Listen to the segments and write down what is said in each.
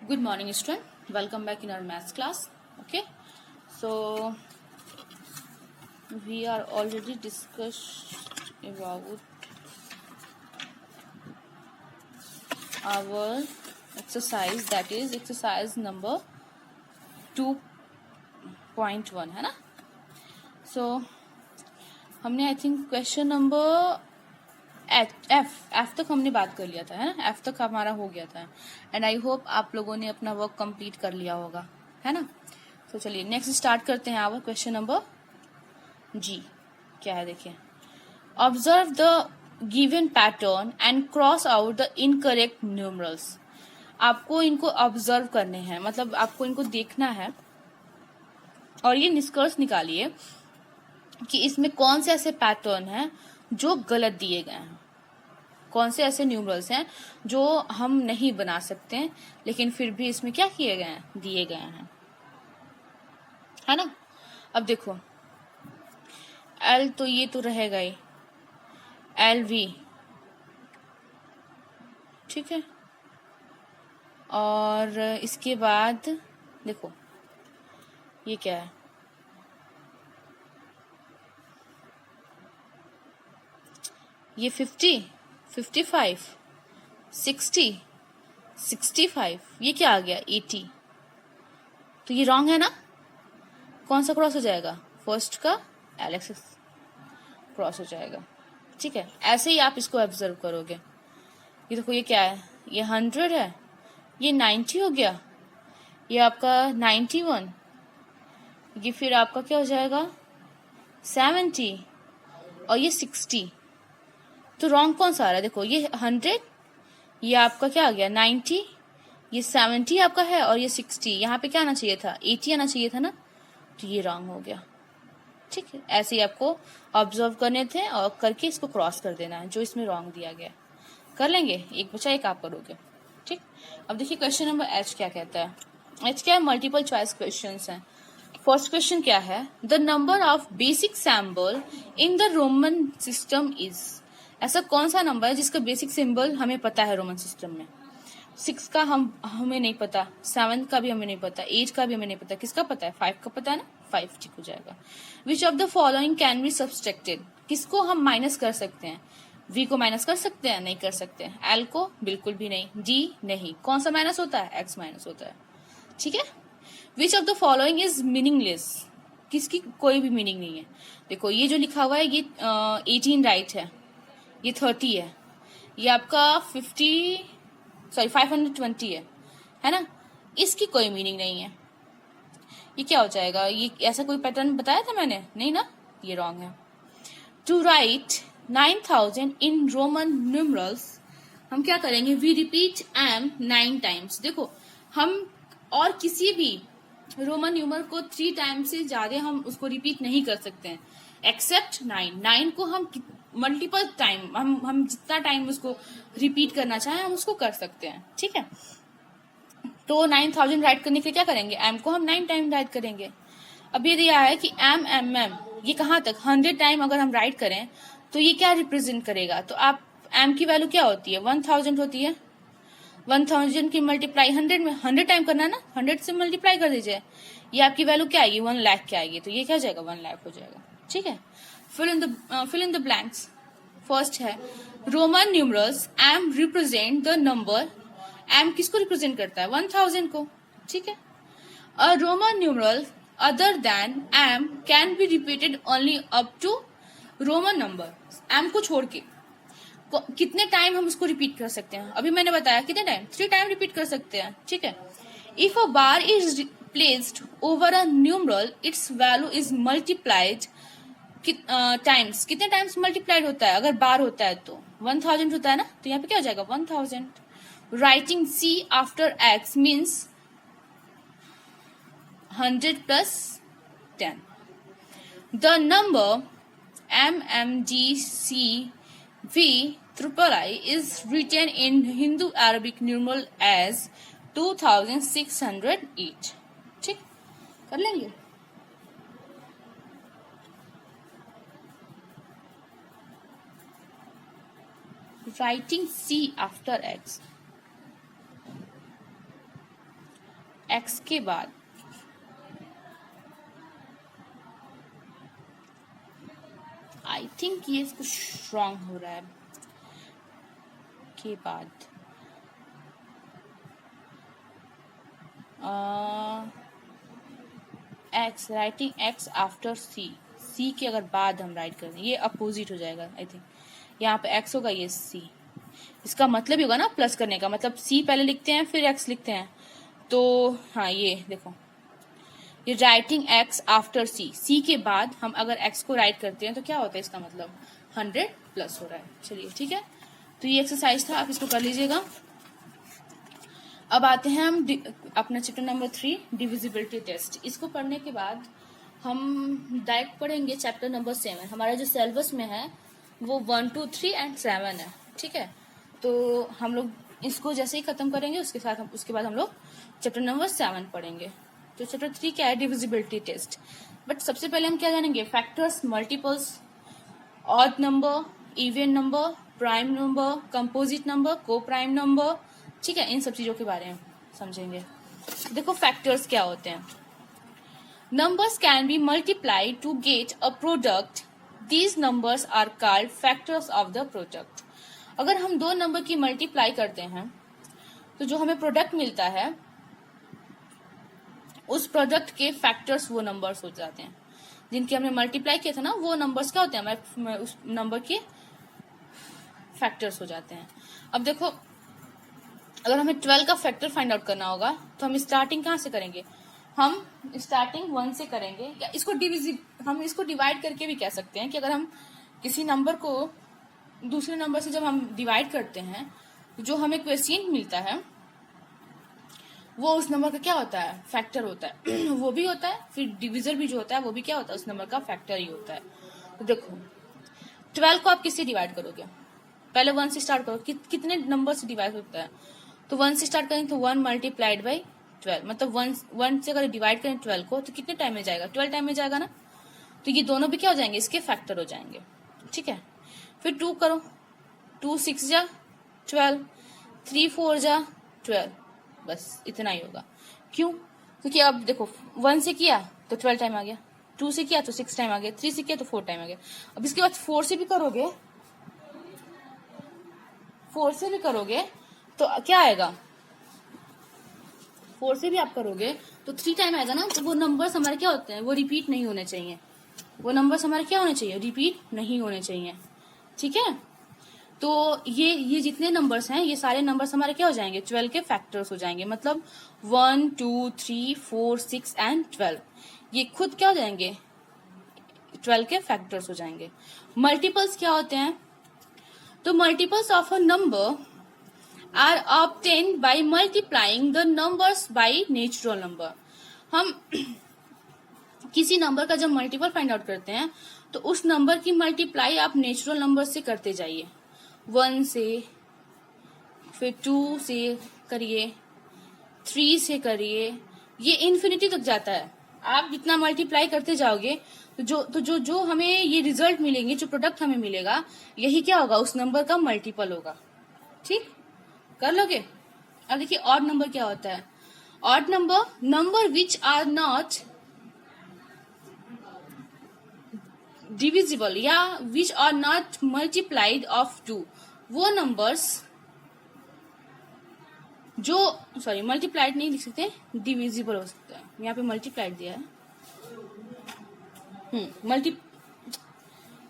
Good morning, student. Welcome back in our maths class. Okay, so we are already discussed about our exercise, that is exercise number 2.1 है ना. So हमने I think question number F तक हमने बात कर लिया था, है ना. एफ तक हमारा हो गया था एंड आई होप आप लोगों ने अपना वर्क कंप्लीट कर लिया होगा, है ना. तो चलिए नेक्स्ट स्टार्ट करते हैं आवर क्वेश्चन नंबर जी. क्या है देखिए. Observe the given pattern and cross out the incorrect numerals. आपको इनको ऑब्जर्व करने हैं, मतलब आपको इनको देखना है और ये निष्कर्ष निकालिए कि इसमें कौन से ऐसे पैटर्न हैं जो गलत दिए गए हैं, कौन से ऐसे न्यूमरल्स हैं जो हम नहीं बना सकते हैं लेकिन फिर भी इसमें क्या किए गए हैं, दिए गए हैं, है ना. अब देखो एल तो ये तो रहेगा ही, एल वी, ठीक है. और इसके बाद देखो ये क्या है, ये 50, 55, 60, 65, ये क्या आ गया 80. तो ये रॉन्ग है ना. कौन सा क्रॉस हो जाएगा, फर्स्ट का एलेक्स क्रॉस हो जाएगा, ठीक है. ऐसे ही आप इसको ऑब्जर्व करोगे. ये देखो ये क्या है, ये 100 है, ये 90 हो गया, ये आपका 91, ये फिर आपका क्या हो जाएगा 70 और ये 60. तो रॉन्ग कौन सा आ रहा है, देखो ये 100, ये आपका क्या आ गया 90, ये 70 आपका है और ये 60. यहाँ पे क्या आना चाहिए था 80 आना चाहिए था ना. तो ये रॉन्ग हो गया, ठीक है. ऐसे ही आपको ऑब्जर्व करने थे और करके इसको क्रॉस कर देना है जो इसमें रॉन्ग दिया गया. कर लेंगे, एक बचा एक आप करोगे, ठीक. अब देखिए क्वेश्चन नंबर एच क्या कहता है. एच क्या है, मल्टीपल चॉइस क्वेश्चन है. फर्स्ट क्वेश्चन क्या है, the number of basic symbol in the Roman system is. ऐसा कौन सा नंबर है जिसका बेसिक सिंबल हमें पता है रोमन सिस्टम में. 6 का हमें नहीं पता, 7 का भी हमें नहीं पता, 8 का भी हमें नहीं पता. किसका पता है, 5 का पता है ना. 5 ठीक हो जाएगा. Which of the following can be subtracted. किसको हम माइनस कर सकते हैं, v को माइनस कर सकते हैं, नहीं कर सकते हैं. l को बिल्कुल भी नहीं, d नहीं. कौन सा माइनस होता है, x माइनस होता है, ठीक है. Which of the following is meaningless. किसकी कोई भी मीनिंग नहीं है. देखो ये जो लिखा हुआ है ये 18 राइट है, ये 30 है, ये आपका 520 है ना. इसकी कोई मीनिंग नहीं है. ये क्या हो जाएगा, ये ऐसा कोई पैटर्न बताया था मैंने, नहीं ना. ये रॉन्ग है. To write 9000 in Roman numerals, हम क्या करेंगे, वी रिपीट m 9 टाइम्स. देखो हम और किसी भी रोमन न्यूमर को 3 टाइम्स से ज्यादा हम उसको रिपीट नहीं कर सकते हैं एक्सेप्ट 9 को हम मल्टीपल टाइम, हम जितना टाइम उसको रिपीट करना चाहें हम उसको कर सकते हैं, ठीक है. तो 9000 राइट करने के लिए क्या करेंगे, m को हम 9 टाइम राइट करेंगे. अब ये दिया है कि m ये कहाँ तक 100 टाइम अगर हम राइट करें तो ये क्या रिप्रेजेंट करेगा. तो आप m की वैल्यू क्या होती है, 1000 होती है. 1000 की मल्टीप्लाई 100 में 100 टाइम करना है ना, 100 से मल्टीप्लाई कर दीजिए. ये आपकी वैल्यू क्या आएगी, 1 लाख क्या आएगी. तो ये क्या हो जाएगा 1 लाख हो जाएगा, ठीक है. Fill in the blanks. First है Roman numerals m represent the number. m किसको रिप्रेजेंट करता है, 1000 को, ठीक है. A Roman numeral other than m can be repeated only up to Roman number. m को छोड़ के कितने टाइम हम उसको रिपीट कर सकते हैं, अभी मैंने बताया कितने टाइम, 3 टाइम रिपीट कर सकते हैं, ठीक है. If a bar is placed over a numeral it's value is multiplied times. कितने टाइम्स मल्टीप्लाइड होता है, अगर बार होता है तो 1000 होता है ना, तो यहाँ पे क्या हो जाएगा 1000. Writing c after x means 100 plus 10. The number MMGCV is written in Hindu Arabic numeral as 2608. ठीक, कर लेंगे. Writing C after X. x के बाद आई थिंक ये कुछ रॉन्ग हो रहा है, के बाद x, writing x after c के अगर बाद हम राइट कर दें, ये अपोजिट हो जाएगा आई थिंक, यहाँ पे x होगा, ये c, इसका मतलब ही होगा ना प्लस करने का, मतलब c पहले लिखते हैं फिर x लिखते हैं, तो हाँ ये देखो, ये राइटिंग x आफ्टर c के बाद हम अगर x को राइट करते हैं तो क्या होता है, इसका मतलब 100 प्लस हो रहा है। चलिए ठीक है, तो ये एक्सरसाइज था, आप इसको कर लीजिएगा। अब आते हैं हम अपना चैप्टर नंबर 3 डिविजिबिलिटी टेस्ट। इसको पढ़ने के बाद हम डायरेक्ट पढ़ेंगे चैप्टर नंबर 7। हमारा जो सिलेबस में है वो 1, 2, 3 एंड 7 है, ठीक है। तो हम लोग इसको जैसे ही खत्म करेंगे उसके बाद हम लोग चैप्टर नंबर 7 पढ़ेंगे। तो चैप्टर 3 क्या है, डिविजिबिलिटी टेस्ट। बट सबसे पहले हम क्या जानेंगे, factors, multiples, odd number, even number, prime number, composite number, को प्राइम नंबर, ठीक है, इन सब चीजों के बारे में समझेंगे। देखो फैक्टर्स क्या होते हैं। Numbers can be multiplied to get a product, these numbers are called factors of the product. अगर हम दो नंबर की मल्टीप्लाई करते हैं तो जो हमें प्रोडक्ट मिलता है उस प्रोडक्ट के फैक्टर्स वो नंबर्स हो जाते हैं, जिनके हमने मल्टीप्लाई किया था ना, वो नंबर्स क्या होते हैं, हमारे उस नंबर के फैक्टर्स हो जाते हैं। अब देखो, अगर हमें 12 का फैक्टर फाइंड आउट करना होगा तो हम स्टार्टिंग कहाँ से करेंगे, हम स्टार्टिंग 1 से करेंगे, या हम इसको डिवाइड करके भी कह सकते हैं कि अगर हम किसी नंबर को दूसरे नंबर से जब हम डिवाइड करते हैं तो जो हमें क्वेश्चन मिलता है वो उस नंबर का क्या होता है, फैक्टर होता है वो भी होता है, फिर डिविजर भी जो होता है वो भी क्या होता है, उस नंबर का फैक्टर ही होता है। तो देखो 12 को आप किससे डिवाइड करोगे, पहले 1 से स्टार्ट करो, कितने नंबर से डिवाइड होता है, तो 1 से स्टार्ट करेंगे तो 1 मल्टीप्लाइड बाई 12, मतलब 1 से अगर डिवाइड करें 12 को तो कितने टाइम में जाएगा, 12 टाइम में जाएगा ना, तो ये दोनों भी क्या हो जाएंगे, इसके फैक्टर हो जाएंगे, ठीक है। फिर 2 करो, 2 6 जा 12, 3 4 जा 12, बस इतना ही होगा। क्यों, क्योंकि अब देखो 1 से किया तो 12 टाइम आ गया, 2 से किया तो 6 टाइम आ गया, 3 से किया तो 4 टाइम आ गया। अब इसके बाद 4 से भी करोगे तो क्या आएगा, 4 से भी आप करोगे तो 3 टाइम आएगा ना, तो वो नंबर्स हमारे क्या होते हैं, वो रिपीट नहीं होने चाहिए, वो नंबर्स हमारे क्या होने चाहिए, रिपीट नहीं होने चाहिए, ठीक है। तो ये जितने नंबर्स हैं ये सारे नंबर्स हमारे क्या हो जाएंगे, 12 के फैक्टर्स हो जाएंगे, मतलब 1 2 3 4 6 एंड 12 ये खुद क्या हो जाएंगे, 12 के फैक्टर्स हो जाएंगे। मल्टीपल्स क्या होते हैं, तो multiples of a number are obtained by multiplying the numbers by natural number. हम किसी नंबर का जब मल्टीपल फाइंड आउट करते हैं तो उस नंबर की मल्टीप्लाई आप नेचुरल नंबर से करते जाइए, 1 से, फिर 2 से करिए, 3 से करिए, ये इन्फिनिटी तक जाता है। आप जितना मल्टीप्लाई करते जाओगे तो जो हमें ये रिजल्ट मिलेंगे, जो प्रोडक्ट हमें मिलेगा, यही क्या होगा, उस नंबर का मल्टीपल होगा, ठीक, कर लोगे। अब देखिए ऑड नंबर क्या होता है, odd number which are not divisible या which are not multiplied of 2, वो नंबर्स जो, सॉरी मल्टीप्लाइड नहीं लिख सकते, डिविजिबल हो सकता है, यहाँ पे मल्टीप्लाइड दिया है,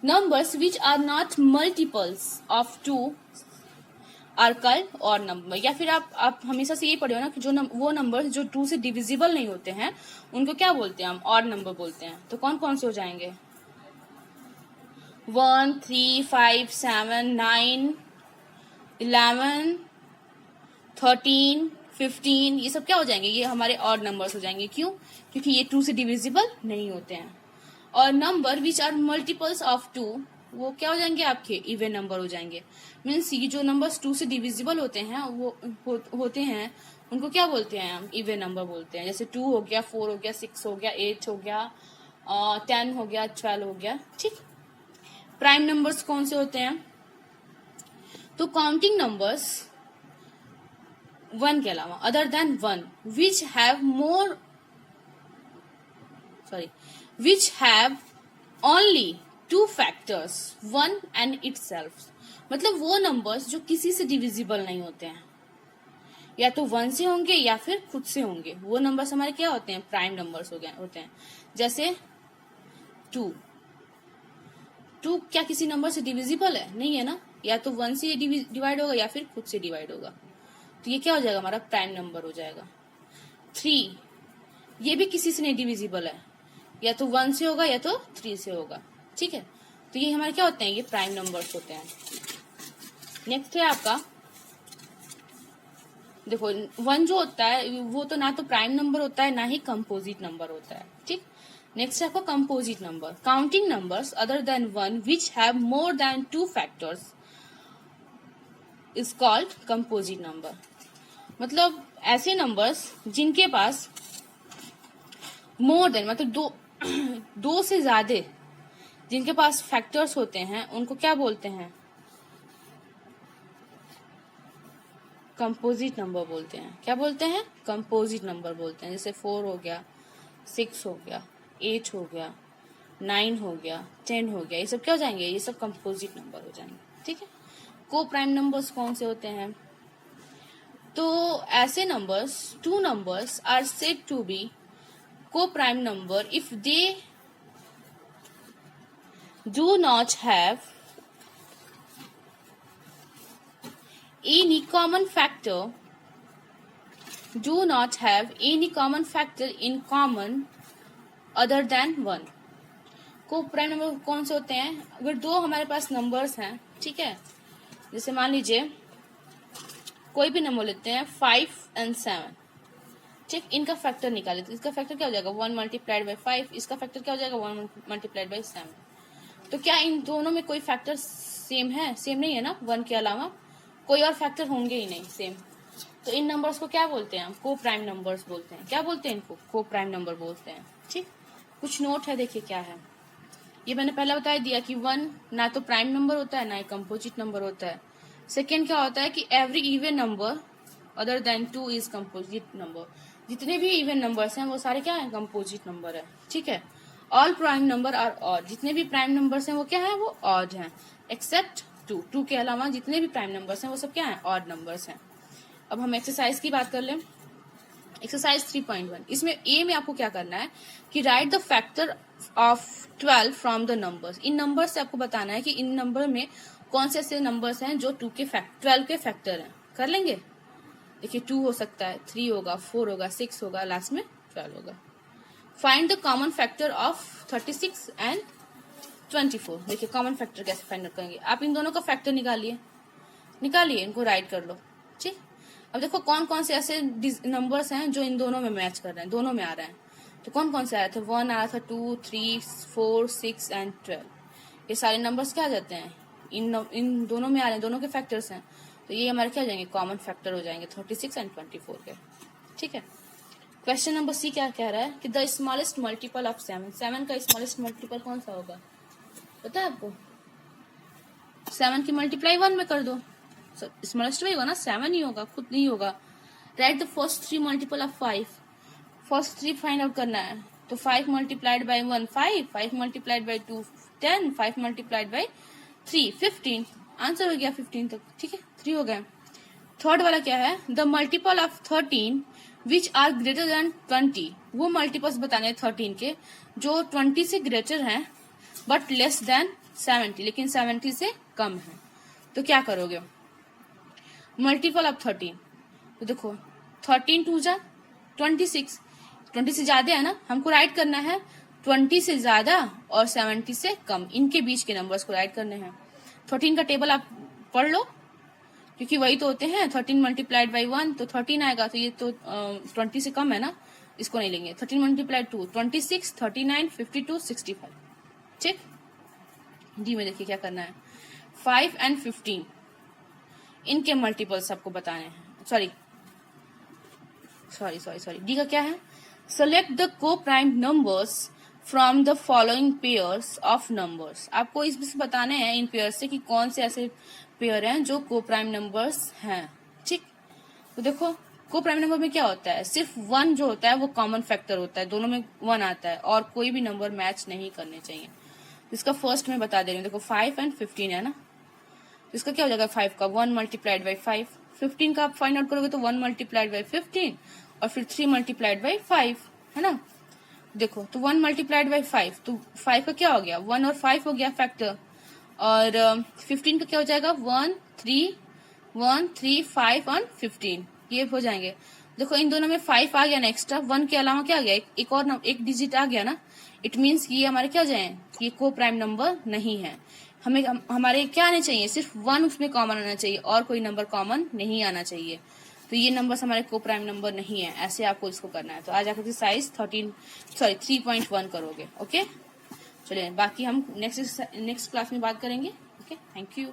numbers which are not multiples of 2 are called odd number. या फिर आप हमेशा से ये पढ़े हो ना कि वो नंबर्स जो 2 से डिविजिबल नहीं होते हैं उनको क्या बोलते हैं, हम ऑड नंबर बोलते हैं। तो कौन कौन से हो जाएंगे, 1 3 5 7 9 11 13 15 ये सब क्या हो जाएंगे, ये हमारे ऑड नंबर्स हो जाएंगे। क्यों, क्योंकि ये 2 से डिविजिबल नहीं होते हैं। और number which are multiples of 2 वो क्या हो जाएंगे, आपके इवन नंबर हो जाएंगे। मीन्स ये जो नंबर्स 2 से डिविजिबल होते हैं वो होते हैं उनको क्या बोलते हैं, हम इवन नंबर बोलते हैं। जैसे 2 हो गया, 4 हो गया, 6 हो गया, 8 हो गया, 10 हो गया, 12 हो गया, ठीक। प्राइम नंबर्स कौन से होते हैं, तो काउंटिंग नंबर्स वन के अलावा, other than one, which have only two factors, one and itself. मतलब वो नंबर्स जो किसी से डिविजिबल नहीं होते हैं, या तो वन से होंगे या फिर खुद से होंगे, वो नंबर्स हमारे क्या होते हैं, प्राइम नंबर्स होते हैं। जैसे टू क्या किसी नंबर से डिविजिबल है? नहीं है ना, या तो वन से डिवाइड होगा या फिर खुद से डिवाइड होगा, तो ये क्या हो जाएगा, हमारा प्राइम नंबर हो जाएगा। थ्री, ये भी किसी से नहीं डिविजिबल है, या तो वन से होगा या तो थ्री से होगा, ठीक है। तो ये हमारे क्या होते हैं, ये प्राइम नंबर्स होते हैं। नेक्स्ट है आपका, देखो वन जो होता है वो तो ना तो प्राइम नंबर होता है ना ही कंपोजिट नंबर होता है, ठीक। नेक्स्ट है आपका composite number, counting numbers other than one which have more than two factors is called composite number. मतलब ऐसे नंबर्स जिनके पास मोर देन, मतलब दो से ज्यादा जिनके पास फैक्टर्स होते हैं उनको क्या बोलते हैं, कंपोजिट नंबर बोलते हैं। क्या बोलते हैं, कंपोजिट नंबर बोलते हैं। जैसे 4 हो गया, 6 हो गया, 8 हो गया, 9 हो गया, 10 हो गया, ये सब क्या हो जाएंगे, ये सब कंपोजिट नंबर हो जाएंगे, ठीक है। को प्राइम नंबर्स कौन से होते हैं, तो ऐसे numbers, two numbers are said to be coprime number if they do not have any common factor in common other than one। Coprime number कौन से होते हैं, अगर दो हमारे पास नंबर्स हैं, ठीक है। जैसे मान लीजिए कोई भी नंबर लेते हैं 5 and 7, ठीक, इनका फैक्टर निकाले तो इसका फैक्टर क्या हो जाएगा 1 मल्टीप्लाइड बाई 5, इसका फैक्टर क्या हो जाएगा 1 मल्टीप्लाइड बाई 7। तो क्या इन दोनों में कोई फैक्टर सेम है, सेम नहीं है ना, वन के अलावा कोई और फैक्टर होंगे ही नहीं सेम। तो इन नंबर्स को क्या बोलते हैं हम, को प्राइम नंबर्स बोलते हैं। क्या बोलते हैं इनको, को प्राइम नंबर बोलते हैं, ठीक। कुछ नोट है, देखिए क्या है। ये मैंने पहले बता दिया कि वन ना तो प्राइम नंबर होता है ना ही कंपोजिट नंबर होता है। सेकेंड क्या होता है कि every even number other than two is composite number. जितने भी इवन नंबर्स हैं वो सारे क्या है, कंपोजिट नंबर है, ठीक है। All prime number are odd, जितने भी प्राइम नंबर्स हैं वो क्या है, वो ऑड हैं, एक्सेप्ट टू के अलावा जितने भी प्राइम नंबर्स हैं वो सब क्या है, ऑड नंबर्स हैं। अब हम एक्सरसाइज की बात कर लें, एक्सरसाइज 3.1। इसमें ए में आपको क्या करना है कि right the factor of 12 from the numbers. In number से आपको बताना है कि इन नंबर में कौन से ऐसे नंबर्स हैं जो 12 के फैक्टर हैं। कर लेंगे, देखिए 2 हो सकता है, 3 होगा, 4 होगा, 6 होगा, लास्ट में 12 होगा। Find the common factor of 36 and 24। देखिए कॉमन फैक्टर कैसे फाइंड आउट करेंगे, आप इन दोनों का फैक्टर निकालिए, इनको राइट कर लो, ठीक। अब देखो कौन कौन से ऐसे नंबर्स हैं जो इन दोनों में मैच कर रहे हैं, दोनों में आ रहे हैं। तो कौन कौन से आया था, 1 आया था, 2, 3, 4, 6 एंड 12। ये सारे नंबर्स क्या आ जाते हैं, इन दोनों में आ रहे हैं, दोनों के फैक्टर्स हैं। तो ये हमारे क्या हो जाएंगे, कॉमन फैक्टर हो जाएंगे 36 एंड 24 के, ठीक है। क्वेश्चन नंबर सी क्या कह रहा है कि द स्मॉलेस्ट मल्टीपल ऑफ 7। 7 का स्मॉलेस्ट मल्टीपल कौन सा होगा, पता है आपको? 7 की मल्टीप्लाई 1 में कर दो, स्मॉलेस्ट वही होगा ना, 7 ही होगा, खुद नहीं होगा। Right the first 3 multiple of 5। First 3 find out करना है, तो 5 multiplied by 1 5, 5 multiplied by 2 10, 5 multiplied by 3 15। Answer हो गया 15 तक, ठीक है, 3 हो गए। थर्ड वाला क्या है, the multiple of 13 which are greater than 20। वो मल्टीपल्स बताने 13 के जो 20 से ग्रेटर हैं बट लेस देन 70, लेकिन 70 से कम है। तो क्या करोगे, मल्टीपल ऑफ 13, तो देखो 13 2 जा 26, 20 से ज्यादा है ना, हमको राइट करना है 20 से ज्यादा और 70 से कम, इनके बीच के नंबर्स को राइट करने हैं। 13 का टेबल आप पढ़ लो, क्योंकि वही तो होते हैं। 13 मल्टीप्लाइड बाई 1 तो 13 आएगा, तो ये तो 20 से कम है ना, इसको नहीं लेंगे। 13 मल्टीप्लाइड 2 26, 39, 52, 65, ठीक। डी में देखिए क्या करना है, 5 एंड 15 इनके मल्टीपल्स आपको बताने हैं। सॉरी, डी का क्या है, सेलेक्ट द को prime numbers from the following pairs of numbers. आपको इसमें बताने हैं इन पेयर से कि कौन से ऐसे पेयर हैं जो को प्राइम नंबर्स हैं, ठीक। तो देखो को प्राइम नंबर में क्या होता है, सिर्फ 1 जो होता है वो कॉमन फैक्टर होता है, दोनों में 1 आता है और कोई भी नंबर मैच नहीं करने चाहिए। इसका फर्स्ट मैं बता दे रही हूँ, देखो 5 और 15 है ना, तो इसका क्या हो जाएगा 5 का 1 मल्टीप्लाइड बाई 5, 15 का आप फाइंड आउट करोगे तो 1 मल्टीप्लाइड बाई 15 और फिर 3 मल्टीप्लाइड बाई 5 है ना। देखो तो 1 मल्टीप्लाइड बाई 5, तो 5 का क्या हो गया 1 और 5 हो गया फैक्टर, और 15 का क्या हो जाएगा 1 3 5 और 15 ये हो जाएंगे। देखो इन दोनों में 5 आ गया ना एक्स्ट्रा, 1 के अलावा क्या आ गया एक और एक डिजिट आ गया ना, इट मीन्स ये हमारे क्या हो जाए, ये को प्राइम नंबर नहीं है। हमें हमारे क्या आने चाहिए, सिर्फ 1 उसमें कॉमन आना चाहिए और कोई नंबर कॉमन नहीं आना चाहिए। तो ये नंबर्स हमारे को प्राइम नंबर नहीं है, ऐसे आपको इसको करना है। तो आज आकर साइज 3.1 करोगे। ओके चलिए बाकी हम नेक्स्ट क्लास में बात करेंगे। Okay thank you.